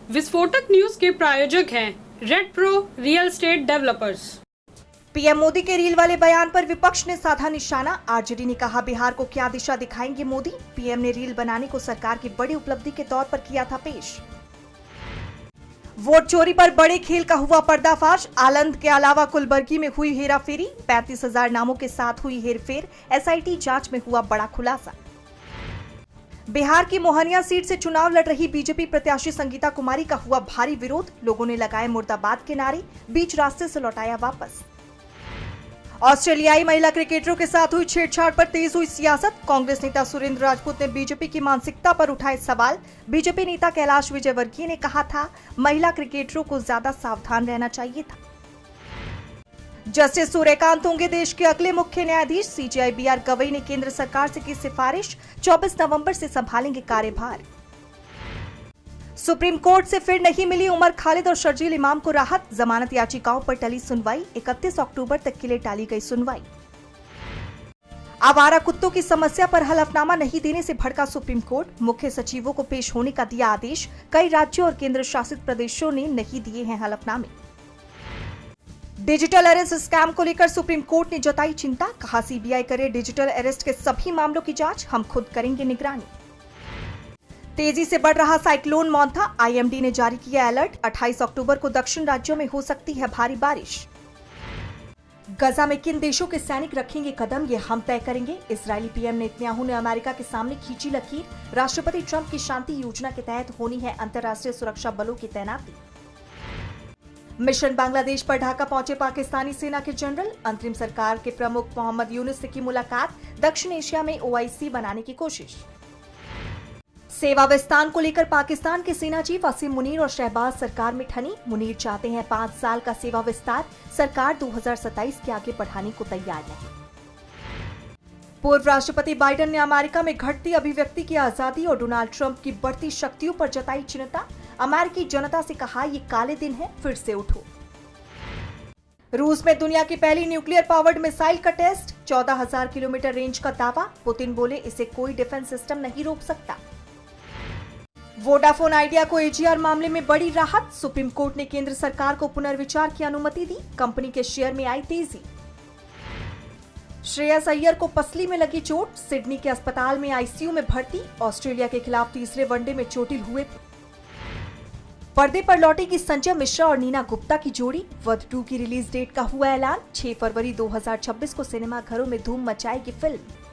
विस्फोटक न्यूज के प्रायोजक हैं red pro real estate developers. PM Modi के रील वाले बयान पर विपक्ष ने साधा निशाना। आरजेडी ने कहा बिहार को क्या दिशा दिखाएंगे मोदी। पीएम ने रील बनाने को सरकार की बड़ी उपलब्धि के तौर पर किया था पेश। वोट चोरी पर बड़े खेल का हुआ पर्दाफाश। आलंद के अलावा कुलबर्गी में हुई हेराफेरी। 35,000 नामों के साथ हुई हेरफेर। एसआईटी जांच में हुआ बड़ा खुलासा। बिहार की मोहनिया सीट से चुनाव लड़ रही बीजेपी प्रत्याशी संगीता कुमारी का हुआ भारी विरोध। लोगों ने लगाए मुर्दाबाद के नारे, बीच रास्ते से लौटाया वापस। ऑस्ट्रेलियाई महिला क्रिकेटरों के साथ हुई छेड़छाड़ पर तेज हुई सियासत। कांग्रेस नेता सुरेंद्र राजपूत ने बीजेपी की मानसिकता पर उठाए सवाल। बीजेपी नेता कैलाश विजयवर्गीय ने कहा था, महिला क्रिकेटरों को ज्यादा सावधान रहना चाहिए था। जस्टिस सूर्यकांत होंगे देश के अगले मुख्य न्यायाधीश। सीजेआई बीआर गवई ने केंद्र सरकार से की सिफारिश, 24 नवंबर से संभालेंगे कार्यभार। सुप्रीम कोर्ट से फिर नहीं मिली उमर खालिद और शर्जील इमाम को राहत। जमानत याचिकाओं पर टली सुनवाई। 31 अक्टूबर तक के लिए टाली गई सुनवाई। आवारा कुत्तों की समस्या पर हलफनामा नहीं देने से भड़का सुप्रीम कोर्ट। मुख्य सचिवों को पेश होने का दिया आदेश। कई राज्यों और केंद्र शासित प्रदेशों ने नहीं दिए हैं हलफनामे। डिजिटल अरेस्ट स्कैम को लेकर सुप्रीम कोर्ट ने जताई चिंता। कहा, सीबीआई करे डिजिटल अरेस्ट के सभी मामलों की जांच, हम खुद करेंगे निगरानी। तेजी से बढ़ रहा साइक्लोन मोंथा। आईएमडी ने जारी किया अलर्ट। 28 अक्टूबर को दक्षिण राज्यों में हो सकती है भारी बारिश। गजा में किन देशों के सैनिक रखेंगे कदम, ये हम तय करेंगे। इजरायली पीएम नेतन्याहू ने अमेरिका के सामने खींची लकीर। राष्ट्रपति ट्रंप की शांति योजना के तहत होनी है अंतर्राष्ट्रीय सुरक्षा बलों की तैनाती। मिशन बांग्लादेश पर ढाका पहुंचे पाकिस्तानी सेना के जनरल। अंतरिम सरकार के प्रमुख मोहम्मद यूनुस से की मुलाकात। दक्षिण एशिया में ओआईसी बनाने की कोशिश। सेवा विस्तार को लेकर पाकिस्तान के सेना चीफ असीम मुनीर और शहबाज सरकार में ठनी। मुनीर चाहते हैं 5 साल का सेवा विस्तार। सरकार 2027 के आगे बढ़ाने को तैयार नहीं। पूर्व राष्ट्रपति बाइडेन ने अमेरिका में घटती अभिव्यक्ति की आजादी और डोनाल्ड ट्रंप की बढ़ती शक्तियों पर जताई चिंता। अमेरिकी जनता से कहा, ये काले दिन है, फिर से उठो। रूस में दुनिया की पहली न्यूक्लियर पावर्ड मिसाइल का टेस्ट। 14,000 किलोमीटर रेंज का दावा। पुतिन बोले, इसे कोई डिफेंस सिस्टम नहीं रोक सकता। वोडाफोन आइडिया को एजीआर मामले में बड़ी राहत। सुप्रीम कोर्ट ने केंद्र सरकार को पुनर्विचार की अनुमति दी। कंपनी के शेयर में आई तेजी। श्रेयस अय्यर को पसली में लगी चोट। सिडनी के अस्पताल में आईसीयू में भर्ती। ऑस्ट्रेलिया के खिलाफ तीसरे वनडे में चोटिल हुए। पर्दे पर लौटेगी संजय मिश्रा और नीना गुप्ता की जोड़ी। वध 2 की रिलीज डेट का हुआ ऐलान। 6 फरवरी 2026 को सिनेमा घरों में धूम मचाएगी फिल्म।